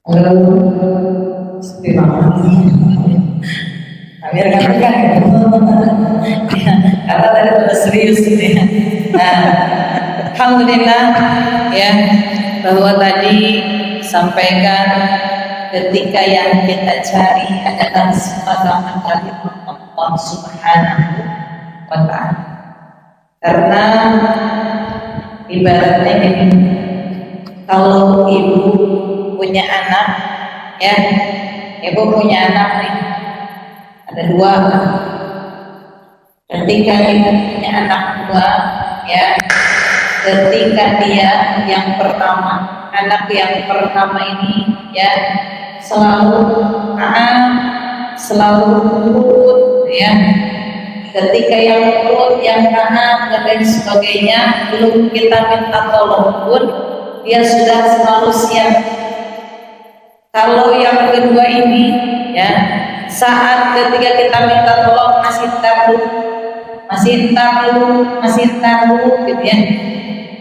Halo, terima kasih. Amir kan karena tadi sudah serius ya. Nah, alhamdulillah ya bahwa tadi sampaikan ketika yang kita cari adalah semata-mata Allah Subhanahu wa Ta'ala. Karena ibaratnya ini, kalau ibu punya anak ya, ibu punya anak nih, ada dua. Ketika ibu punya anak dua ya, ketika dia yang pertama, anak yang pertama ini ya selalu selalu nurut ya. Ketika yang nurut, yang taat dan lain sebagainya, belum kita minta tolong pun dia sudah selalu siap. Kalau yang kedua ini ya, saat ketika kita minta tolong masih tahu gitu ya,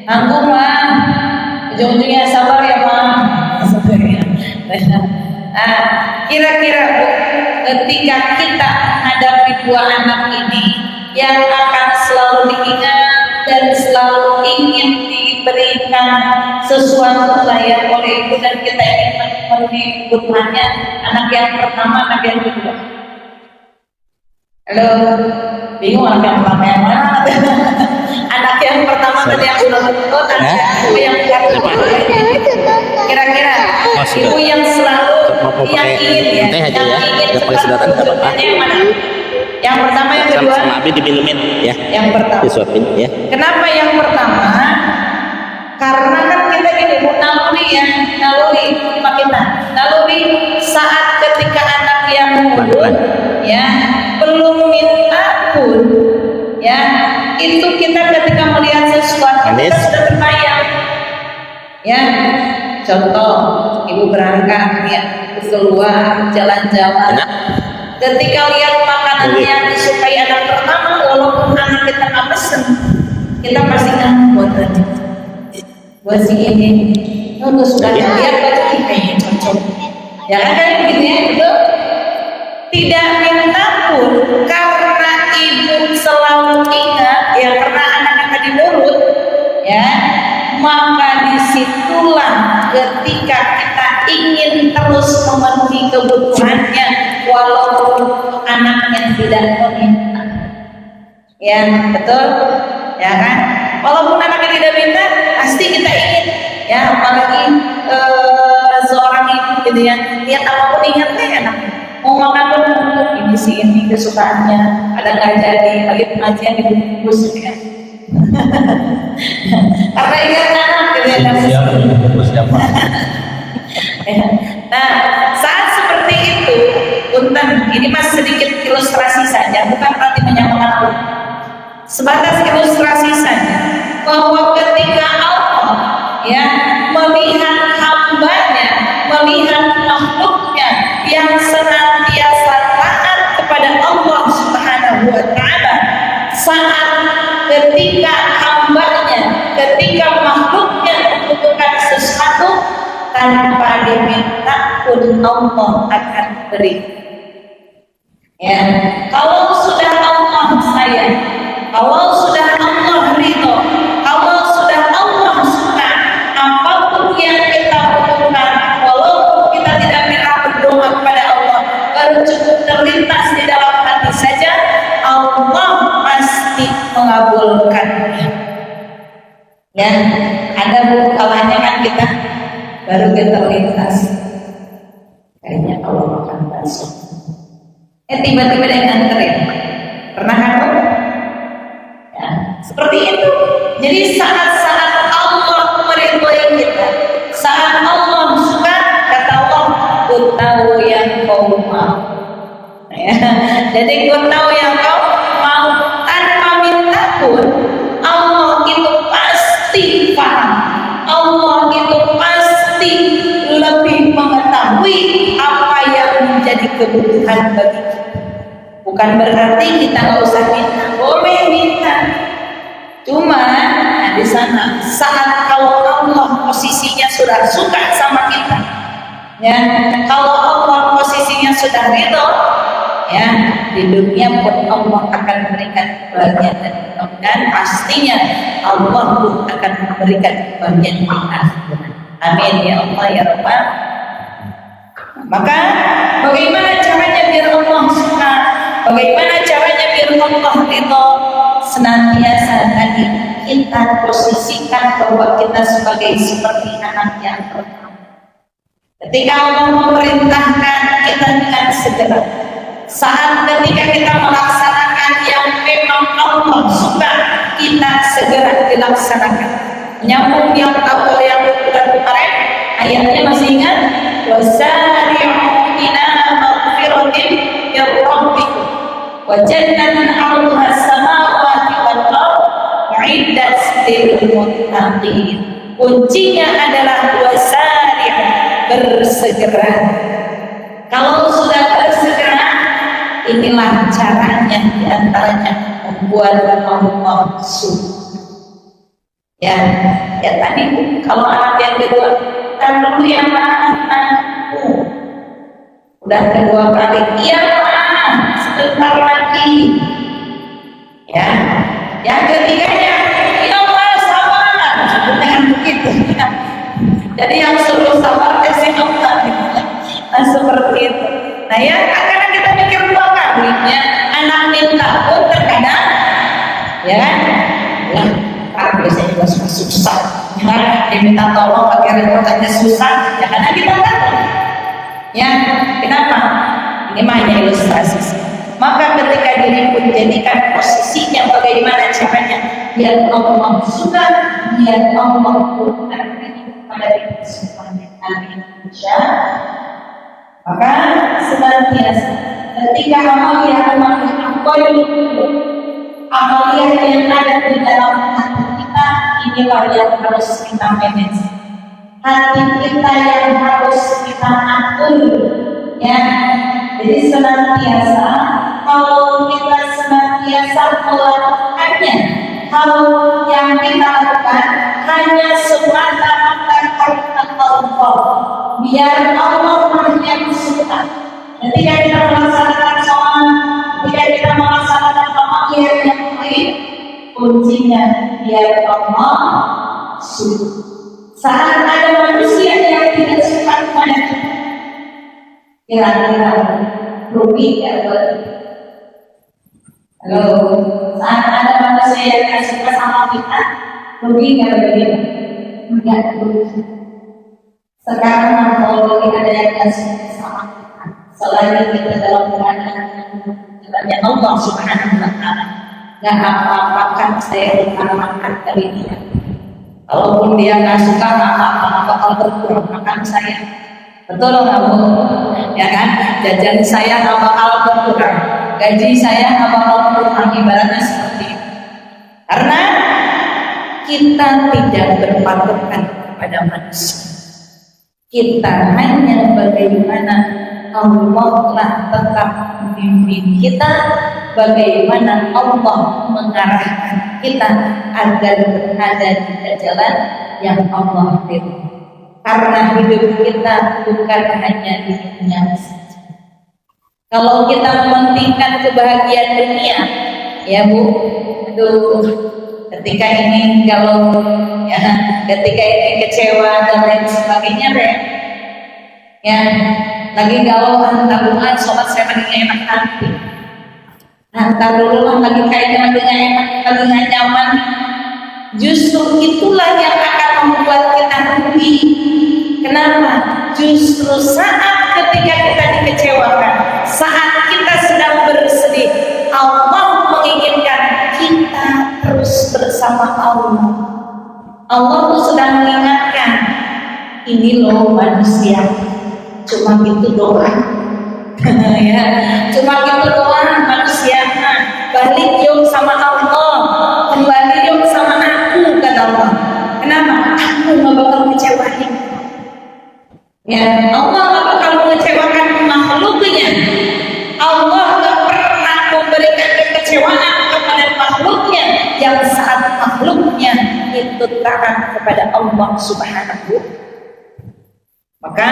nanggung mah, ujung-ujungnya sabar ya mah. Nah, kira-kira ketika kita menghadapi dua anak ini yang akan selalu diingat dan selalu ingin diberikan sesuatu sayang oleh ibu, dan kita ingin memenuhi kebutuhannya, anak yang pertama, anak yang kedua. Halo, bingung anak yang pertama yang mana? Anak yang pertama tadi yang sudah betul, anak yang kedua. Kira-kira ibu yang selalu yang ingin ya, yang ingin sesuatu yang mana? Yang pertama, yang kedua? Sama Abi diminumin ya. Yang pertama. Disuapin ya. Kenapa yang pertama? Karena kan kita gini, naluri ya, naluri saat ketika anak yang nurut ya, belum minta pun ya, itu kita ketika melihat sesuatu kita sudah terbayang ya. Contoh, ibu berangkat ya, keluar jalan-jalan, ketika lihat makanan yang disukai anak pertama, walaupun anak kita nggak pesen, kita pasti buat si ini, sudah lihat baju ini kayaknya cocok, ya kan, kayak begitu ya, betul? Tidak minta pun, karena ibu selalu ingat ya, karena anak-anak tadi nurut ya, maka disitulah ketika kita ingin terus memenuhi kebutuhannya walaupun anaknya tidak meminta ya, betul ya kan, walaupun anaknya tidak minta pasti kita ingin ya, apalagi seorang ibu gitu ya, niat apapun ingat deh anaknya mau makan pun ini sih, ini kesukaannya, ada nggak jadi lagi pengajian dibungkus ya. Karena ingat anak gitu ya. Nah, saat seperti itu, punten, ini masih sedikit ilustrasi saja, bukan berarti menyamakan Allah. Sebatas ilustrasi saja, bahwa ketika Allah ya melihat hambanya, melihat makhluknya yang senantiasa taat kepada Allah Subhanahu wa Ta'ala, saat ketika hambanya, ketika makhluknya membutuhkan sesuatu, tanpa diminta pun Allah akan beri. Ya, kalau sudah Allah sayang, kalau sudah Allah ridho, kalau sudah Allah suka, apapun yang kita butuhkan, walaupun kita tidak pernah berdoa kepada Allah, baru cukup terlintas di dalam hati saja, Allah pasti mengabulkannya. Ya, ada kalanya kan kita baru terlintas, kayaknya kalau makan bakso, tiba-tiba dia nganterin. Pernah kan? Ya, seperti itu. Jadi saat-saat Allah meridhoi kita, saat Allah suka, kata Allah, ku tahu yang kau mau. Ya, jadi ku tahu yang kau mau, tanpa minta pun Allah itu pasti paham, Allah itu pasti lebih mengetahui apa yang menjadi kebutuhan bagi kita. Bukan berarti kita nggak usah minta, boleh minta. Cuma di sana saat kalau Allah posisinya sudah suka sama kita, Ya, kalau Allah posisinya sudah ridho, ya di dunia pun Allah akan memberikan kebahagiaan dan pastinya Allah pun akan memberikan kebahagiaan di akhirat. Amin ya Allah ya Rabbal. Maka bagaimana caranya biar Allah suka? Bagaimana caranya biar Allah ridho? Senantiasa tadi kita posisikan bahwa kita sebagai seperti anak yang pertama. Ketika Allah memerintahkan kita dengan segera, saat ketika kita melaksanakan yang memang Allah suka, kita segera dilaksanakan. Menyambung yang awal yang bulan kemarin, ayatnya masih ingat? Wasari'u ila maghfiratin min rabbikum wa jannatin 'arduha as-samawati wal ardh u'iddat lil muttaqin. Kuncinya adalah wasari'u, bersegera. Kalau sudah bersegera, inilah caranya diantaranya membuat Allah suka. Ya tadi kalau anak yang kedua, kan dulu yang anakku udah kedua kali, iya Pak, sebentar lagi. Ya, yang ketiganya, iya Pak, sabar, dengan begitu. Jadi yang suruh sabar si Allah, nah seperti itu. Nah ya, karena kita mikir dua kali, ya anak minta pun terkadang, ya lah. Biasanya juga susah, nah, diminta tolong akhirnya reportnya susah, ya karena kita tahu. Ya, kenapa? Ini hanya ilustrasi. Maka ketika dirimu jadikan posisinya bagaimana caranya biar Allah suka, biar Allah bukan pada diri semuanya. Amin. Maka senantiasa ketika amalia yang ada di dalam hati kita, inilah yang harus kita manage. Hati kita yang harus kita atur, ya. Jadi senantiasa kalau kita senantiasa melakukannya, kalau yang kita lakukan hanya semata-mata karena Allah, biar Allah yang suka. Ketika kita melaksanakan sholat, ketika kita melaksanakan amalia yang lain, kuncinya biar Allah suka. Saat ada manusia yang tidak suka kepada kita, kira-kira rugi ya buat? Halo, saat ada manusia yang tidak suka sama kita, rugi nggak begitu? Enggak rugi. Sekarang kalau bagi ada yang tidak suka sama kita, selain kita dalam keadaan Allah Subhanahu Wa Taala, nggak apa-apakan saya utamakan dari dia. Kalaupun dia nggak suka, nggak apa-apa, bakal berkurang makan saya. Betul nggak Bu? Ya kan? Jajan saya nggak bakal berkurang, gaji saya nggak bakal berkurang, ibaratnya seperti itu. Karena kita tidak berpatokan kepada manusia. Kita hanya bagaimana Allah tetap membimbing kita, bagaimana Allah mengarahkan kita agar berada di jalan yang Allah beri. Karena hidup kita bukan hanya di dunia saja. Kalau kita mementingkan kebahagiaan dunia, ya Bu, aduh, ketika ini kalau ya, ketika ini kecewa dan lain sebagainya, ya lagi galau, tabungan sholat saya lagi enak hati. Ntar dulu lah lagi kayaknya lagi enak, lagi nggak nyaman. Justru itulah yang akan membuat kita rugi. Kenapa? Justru saat ketika kita dikecewakan, saat kita sedang bersedih, Allah menginginkan kita terus bersama Allah. Allah tuh sedang mengingatkan, ini loh manusia, cuma gitu doang. Ya, cuma gitu doang manusia. Balik yuk sama Allah, kembali yuk sama aku, kata Allah. Kenapa? Aku nggak bakal ngecewain. Ya, Allah nggak bakal mengecewakan makhluknya. Allah nggak pernah memberikan kekecewaan kepada makhluknya yang saat makhluknya itu taat kepada Allah Subhanahu. Maka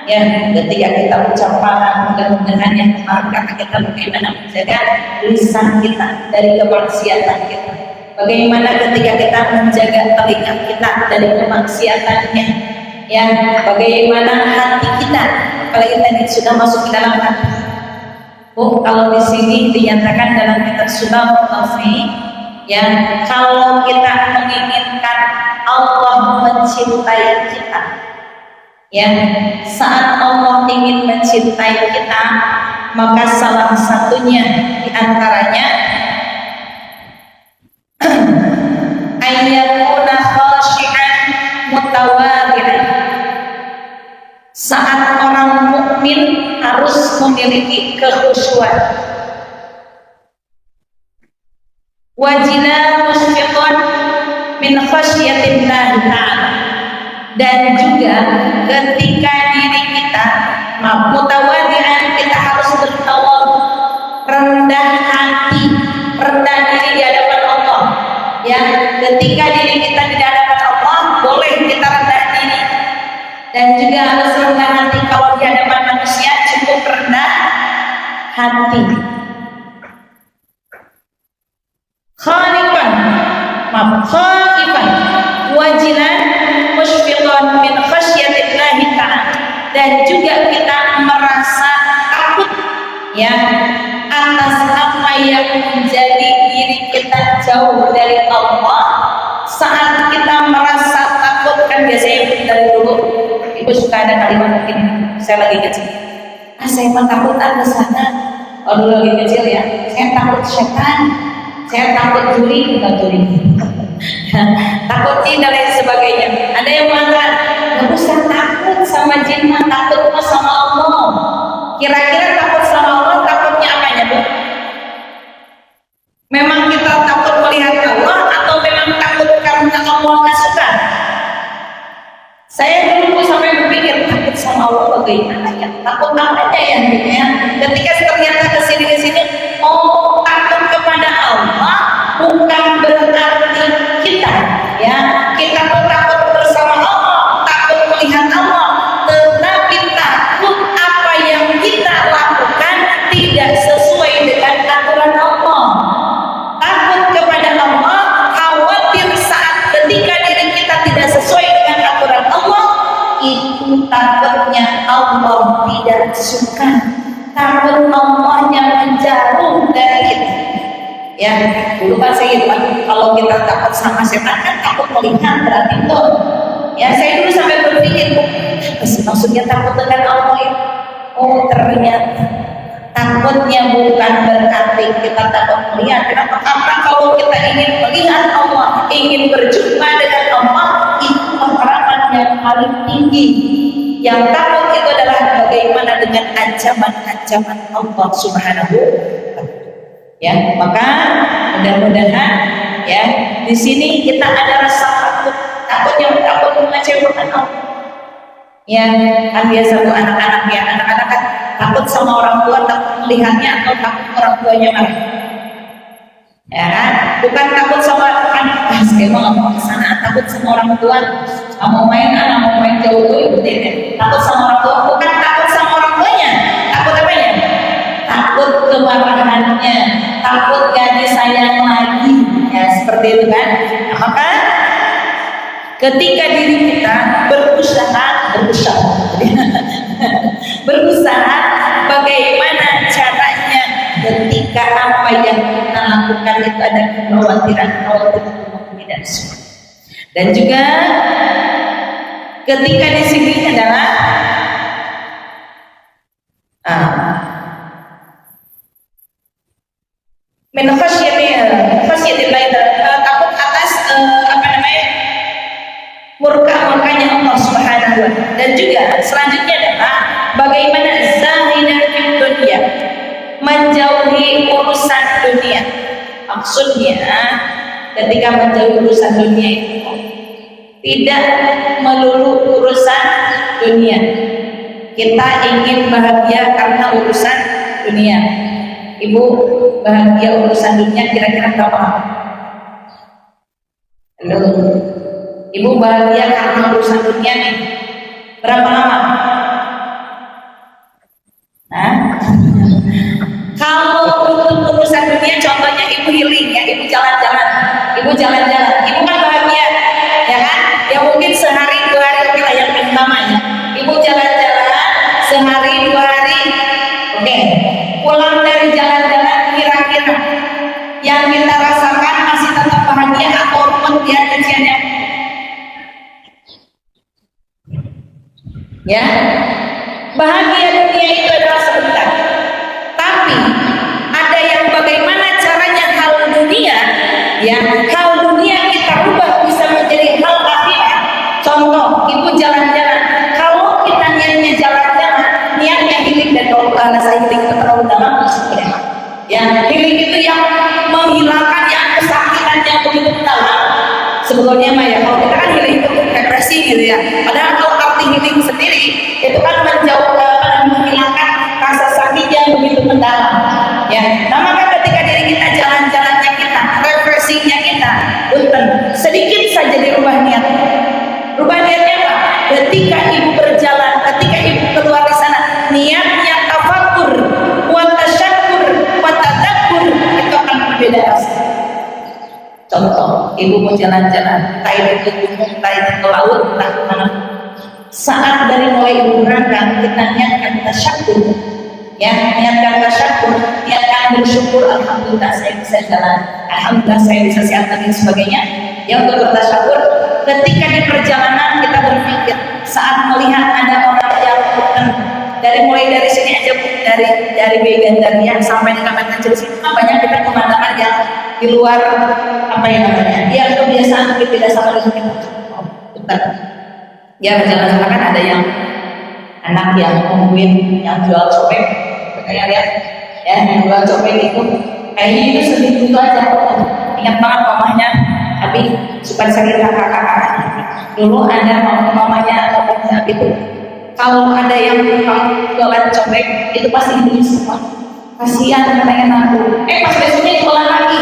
Ya, ketika kita ucapan mudah-mudahan yang kata kita bagaimana menjaga lisan kita dari kemaksiatan kita. Bagaimana ketika kita menjaga telinga kita dari kemaksiatannya. Ya, bagaimana hati kita, apalagi tadi sudah masuk ke dalam hati. Kalau di sini dinyatakan dalam kitab Sunnah Taufik, ya, kalau kita menginginkan Allah mencintai kita, ya, saat Allah ingin mencintai kita, maka salah satunya diantaranya ayyakuna khashi'an mutawadi'an. Saat orang mukmin harus memiliki kekhusyuan. Wajila musfiqan min khasyatillah ta'ala. Dan juga ketika diri kita mutawadi'an, kita harus bertawadhu, rendah hati, rendah diri di hadapan Allah. Ya, ketika diri kita di hadapan Allah, boleh kita rendah diri. Dan juga harus rendah hati kalau di hadapan manusia, cukup rendah hati. Khaifan wajilan musfiqan min khasyatillahi ta'ala. Dan juga kita merasa takut, ya, atas apa yang menjadi diri kita jauh dari Allah. Saat kita merasa takut, kan biasanya dari dulu ibu suka ada kalimat mungkin saya lagi kecil, saya mah takut ke sana. Oh, dulu lagi kecil ya, saya takut setan, saya takut juri, bukan juri takut jin dan lain sebagainya. Ada yang mengatakan nggak usah takut sama jin, mah takut sama Allah. Kira-kira takut sama Allah takutnya apanya, Bu? Memang kita takut melihat Allah atau memang takut karena Allah nggak suka? Saya dulu sampai berpikir takut sama Allah bagaimana ya? Takut apanya ya? Ketika ternyata kesini, oh, takut kepada Allah bukan berarti kita, ya, kita takut bersama Allah, takut melihat Allah, tetapi takut apa yang kita lakukan tidak sesuai dengan aturan Allah. Takut kepada Allah, khawatir saat ketika diri kita tidak sesuai dengan aturan Allah, itu takutnya Allah tidak suka, takut Allahnya menjauh dari kita. Ya, dulu kan saya gitu kan, kalau kita takut sama setan kan takut melihat berarti itu. Ya, saya dulu sampai berpikir, maksudnya takut dengan Allah ya? Oh, ternyata takutnya bukan berarti kita takut melihat. Kenapa? Karena kalau kita ingin melihat Allah, ingin berjumpa dengan Allah, itu harapan yang paling tinggi. Yang takut itu adalah bagaimana dengan ancaman-ancaman Allah Subhanahu wa Ta'ala. Ya, maka mudah-mudahan ya di sini kita ada rasa takut mengecewakan Allah. Ya, kan biasa tuh anak-anak kan takut sama orang tua, takut melihatnya atau takut orang tuanya marah. Ya kan? Bukan takut sama saya mau ke sana, takut sama orang tua, mau main jauh itu ya. Takut sama orang tua, bukan takut sama orang tuanya, takut apanya? Takut kemarahannya, takut gak disayang lagi, ya seperti itu kan. Nah, maka ketika diri kita berusaha bagaimana caranya ketika apa yang kita lakukan itu ada kekhawatiran tidak suka. Dan juga ketika di sini adalah takut atas murkanya Allah Subhanahu wa Ta'ala. Dan juga selanjutnya adalah bagaimana zahidah fid dunya, menjauhi urusan dunia. Maksudnya ketika menjauhi urusan dunia itu tidak melulu urusan dunia. Kita ingin bahagia karena urusan dunia. Ibu bahagia urusan dunia kira-kira berapa lama? Halo. Ibu bahagia karena urusan dunia nih berapa lama? ibu jalan-jalan, ibu kan bahagia, ya kan? Ya mungkin sehari 2 hari oke lah yang pertama ya. Ibu jalan-jalan sehari 2 hari, oke. Pulang dari jalan-jalan kira-kira yang kita rasakan masih tetap bahagia ataupun dia keciannya? Ya, bahagia dunia itu adalah sebentar. Tapi ada yang bagaimana caranya hal dunia, ya hal dunia kita rubah bisa menjadi hal akhirat. Contoh, ibu jalan-jalan. Kalau kita niatnya jalan-jalan, niatnya healing, dan kalau karena saya healing itu terlalu dalam, ya healing itu yang menghilangkan yang kesakitan yang begitu dalam. Sebetulnya mah ya kalau kita kan healing itu depresi gitu ya. Padahal kalau arti healing sendiri itu kan menjauhkan, menghilangkan rasa sakit yang begitu mendalam. Ya, nah maka ketika diri kita jalan-jalannya kita, refreshingnya kita, sedikit saja dirubah niat. Rubah niatnya apa? Ketika ibu berjalan, ketika ibu keluar di sana, niatnya tafakur, wa tasyakur, wa tadzakur, itu akan berbeda rasa. Contoh, ibu mau jalan-jalan, entah itu ke gunung, entah itu ke laut, entah kemana. Saat dari mulai ibu berangkat, kita niatkan tasyakur, ya, niatkan tasyakur, niatkan bersyukur, alhamdulillah saya bisa jalan, alhamdulillah saya bisa sehat dan sebagainya. Ya, untuk bertasyakur, ketika di perjalanan kita berpikir, saat melihat ada orang yang dari mulai dari sini aja, dari Gandaria sampai di Kabupaten Cirebon, banyak kita pemandangan yang di luar apa yang namanya, yang kebiasaan kita tidak sama dengan kita. Bentar. Ya jalan-jalan kan ada yang anak yang nungguin yang jual copet, kayak lihat ya yang jual copet itu kayaknya itu sedih itu aja. Ingat banget mamanya, tapi suka sakit kakak-kakak. Dulu ada mamanya ngomong itu, kalau ada yang jualan copet itu pasti beli semua. Kasihan katanya aku. Pas besoknya jualan lagi.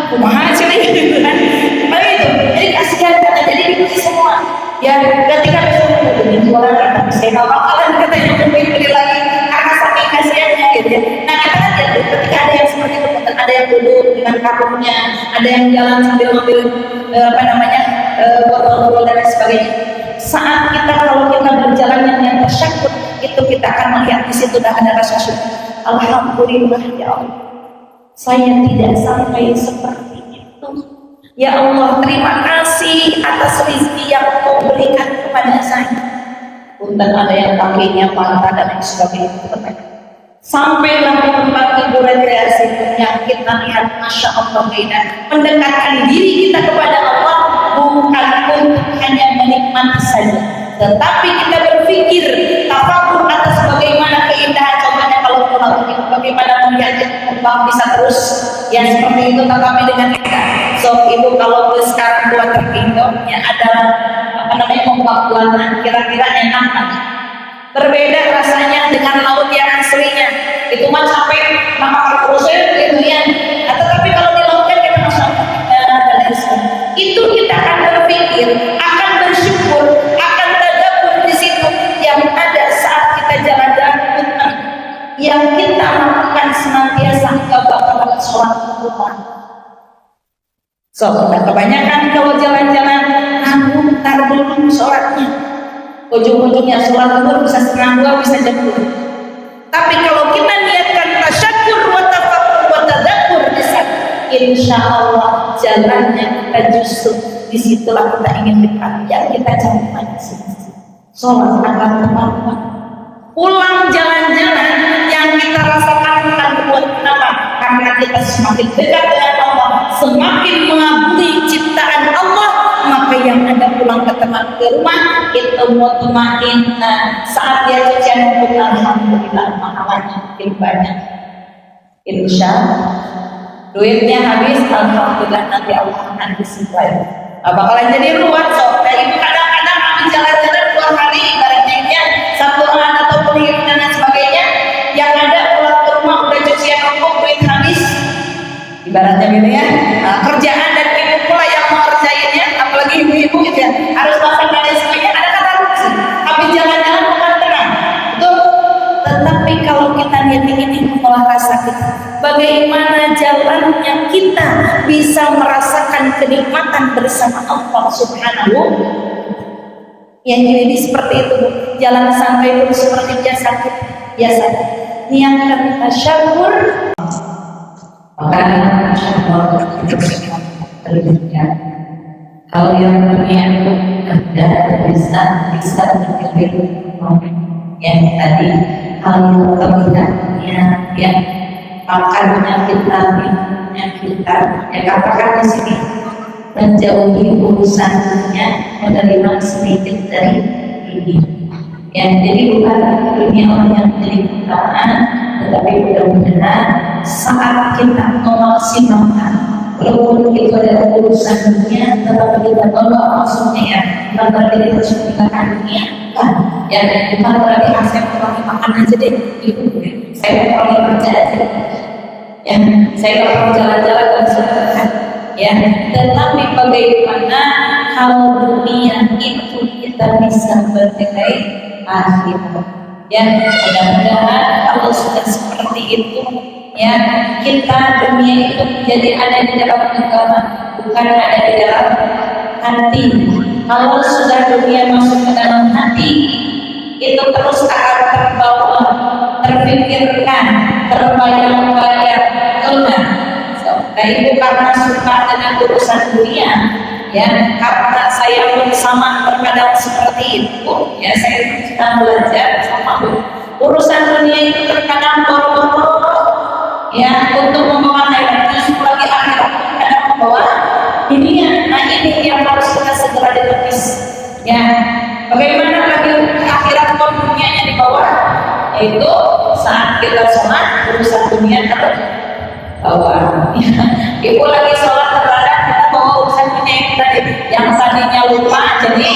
Kumaha sih gitu kan? Itu. Jadi kasihan kata jadi dibeli semua. Ya ketika besok beli jualan kita saya bakalan katanya beli lagi karena saking kasihannya gitu ya. Nah kita lihat ketika ada yang seperti itu, ada yang duduk dengan karungnya, ada yang jalan sambil ngambil botol-botol dan sebagainya. Saat kita kalau kita berjalan yang tersyukur itu kita akan melihat di situ dah ada rasa syukur. Alhamdulillah ya Allah, saya tidak sampai seperti itu. Ya Allah, terima kasih atas rezeki yang Kau berikan kepada saya. Punten ada yang kakinya patah dan lain sebagainya. Sampailah ke tempat ibu rekreasi yang kita lihat, masya Allah, mendekatkan diri kita kepada Allah bukan untuk hanya menikmati saja, tetapi kita berpikir tafakur atas bagaimana keindahan. Contohnya kalau pulau ini bagaimana melihat kembang bisa terus yang seperti itu tetapi dengan kita. So ibu kalau sekarang buat terpinggong ya ada ombak buana, kira-kira enak kan? Berbeda rasanya dengan laut yang aslinya. Itu mah capek maka proses gitu ya. Tetapi kalau di laut kan kita masuk itu kita akan berpikir, akan bersyukur, akan tadabbur di situ yang ada saat kita jalan-jalan hutan, yang kita lakukan senantiasa kebahagiaan sholat rumah. So, kebanyakan kalau jalan-jalan, aku ntar dulu sholatnya, ujung-ujungnya sholat zuhur bisa setengah 2, bisa jam 2. Tapi kalau kita niatkan tasyakur wa tafakkur wa tadzakur di sana, insya Allah jalannya kita justru disitulah kita ingin dekat. Yang kita capai di sini. Sholat akan bermanfaat. Pulang jalan-jalan yang kita rasakan bukan buat apa? Karena kita semakin dekat dengan Allah, semakin mengagumi ciptaan Allah, maka yang ada pulang ke rumah itu mutmainnah. Saat dia cucian mobil, alhamdulillah pahalanya makin banyak. Insya duitnya habis, alhamdulillah nanti Allah akan disuplai. Bakalan jadi ruwet so. Nah, ibu kadang-kadang kami jalan-jalan 2 hari, ibaratnya Sabtu Ahad atau Minggu dan sebagainya, yang ada pulang ke rumah udah cucian rokok, duit habis. Ibaratnya gitu ya. Kerjaan dan ibu pula yang mengerjainnya, apalagi ibu-ibu gitu ya, harus masak dan sebagainya. Ada kata rugi. Habis jalan-jalan bukan tenang. Betul. Tetapi kalau kita niat ini mengolah rasa kita, bagaimana jalannya akhirnya kita bisa merasakan kenikmatan bersama Allah Subhanahu. Yang ini seperti itu, jalan sampai pun seperti biasa biasa. Niatkan tasyukur, maka syukur itu terlihat. Kalau yang berniat itu ada bisa yang tadi kalau terlihatnya yang makannya kita, minumnya kita, ya katakan di sini menjauhi urusannya, menerima sedikit dari ini. Ya, jadi bukan dunia orang yang menjadi utama, tetapi mudah-mudahan saat kita memaksimalkan, walaupun itu adalah urusan dunia, tetapi kita tolak maksudnya ya, bukan berarti kita sudah dunia, kan? Ya, bukan berarti saya mau makan aja deh, gitu. Saya mau kerja aja, ya, saya mau jalan-jalan dan sebagainya. Ya, tetapi bagaimana kalau dunia itu kita bisa bernilai akhirat. Ya, mudah-mudahan kalau sudah seperti itu, ya kita dunia itu menjadi ada di dalam agama, bukan ada di dalam hati. Kalau sudah dunia masuk ke dalam hati, itu terus akan terbawa, terpikirkan, terbayang-bayang, nah itu karena suka dengan urusan dunia, ya karena saya pun sama terkadang seperti itu, ya saya sedang belajar sama urusan dunia itu terkadang boro-boro, ya untuk membawa akhirat, justru lagi akhirat kadang membawa dunia. Nah ini yang harus kita segera ditepis, ya bagaimana lagi akhirat kok dunianya di bawah, yaitu saat kita sholat urusan dunia terus bawah. Ibu lagi sholat terkadang kita bawa urusan dunia tadi, yang tadinya lupa jadi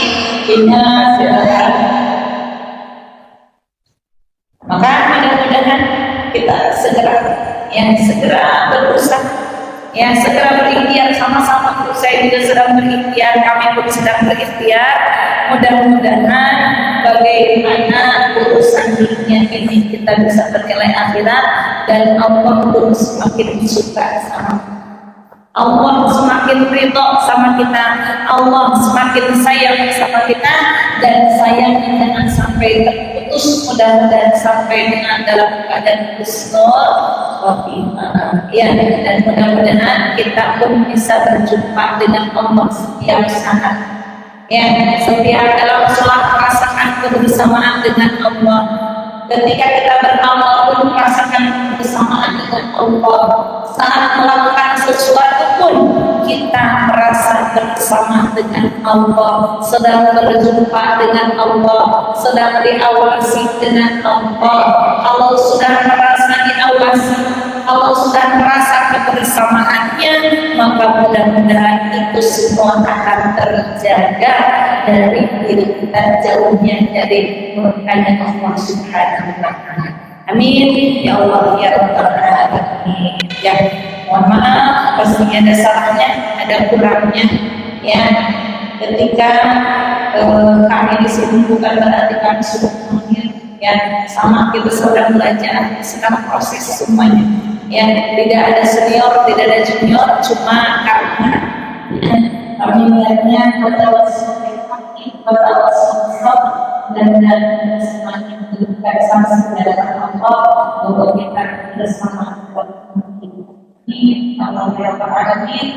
ingat, ya. Maka mudah-mudahan kita segera berusaha, ya segera berikhtiar sama-sama. Saya juga sedang berikhtiar, kami pun sedang berikhtiar. Mudah-mudahan bagaimana urusan dunia ini kita bisa bernilai akhirat, dan Allah pun semakin suka sama Allah, semakin ridho sama kita, Allah semakin sayang sama kita, dan sayangnya jangan sampai terputus. Mudah-mudahan sampai dengan dalam keadaan husnul khotimah, ya, dan mudah-mudahan kita pun bisa berjumpa dengan Allah setiap saat, ya, setiap dalam sholat merasakan kebersamaan dengan Allah. Ketika kita beramal pun merasakan kebersamaan dengan Allah. Saat melakukan sesuatu pun kita merasa bersama dengan Allah, sedang berjumpa dengan Allah, sedang diawasi dengan Allah. Kalau sudah merasa diawasi, kalau sudah merasa kebersamaannya, maka mudah-mudahan itu semua akan terjaga dari diri kita, jauhnya dari murkanya Allah Subhanahu wa Ta'ala. Amin ya Allah ya Rabbal Alamin. Ya, mohon maaf pastinya ada salahnya, ada kurangnya, ya. Ketika kami di sini bukan berarti kami sudah mengakhir, ya, sama kita sedang belajar, sedang proses semuanya, ya. Tidak ada senior, tidak ada junior, cuma karena kami melihatnya dan semakin dekat sama saudara Allah, bahwa kita bersama ini Allah ya Alamin.